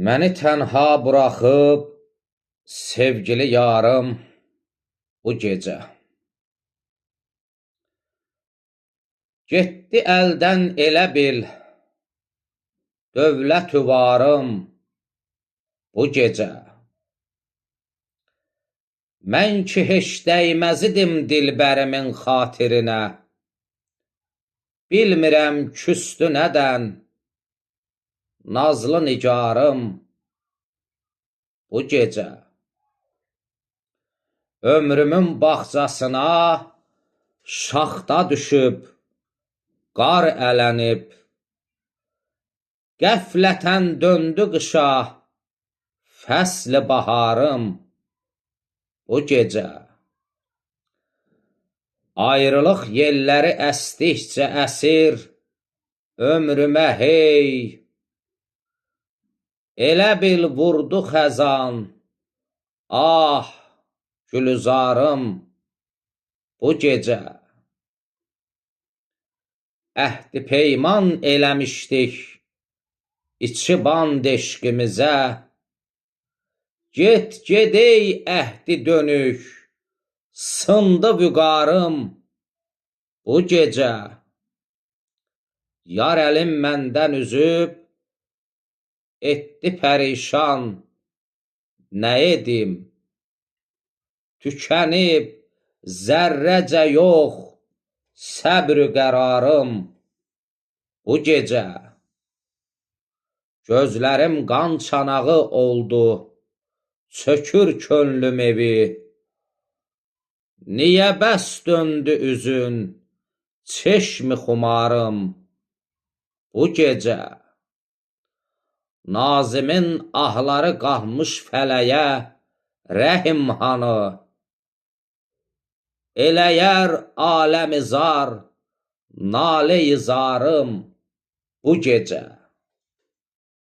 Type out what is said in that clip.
Məni tənha buraxıb sevgili yarım bu gecə. Getdi əldən elə bil dövlət varım bu gecə. Mən ki heç dəyməz idim dilbərimin xatirinə. Bilmirəm küstü nədən nazlı nigarım bu gecə. Ömrümün bağçasına şaxta düşüb, qar ələnib, qəflətən döndü qışa fəsli baharım bu gecə. Ayrılıq yelləri əsdikcə əsir ömrümə hey, elə bil vurdu xəzan, ah gülüzarım bu gecə. Əhdi peyman eləmişdik içi band eşqimizə, get gedey əhdi dönük, sındı vüqarım bu gecə. Yar əlim məndən üzüb, etdi pərişan, nə edim? Tükənib zərrəcə yox, səbr-ü qərarım bu gecə. Gözlərim qan çanağı oldu, çökür könlüm evi. Niyə bəs döndü üzün, çeşmi xumarım bu gecə. Nazimin ahları qalxmış fələyə, rəhim hanı? Eləyər aləmi zar, nalə-i zarım bu gecə.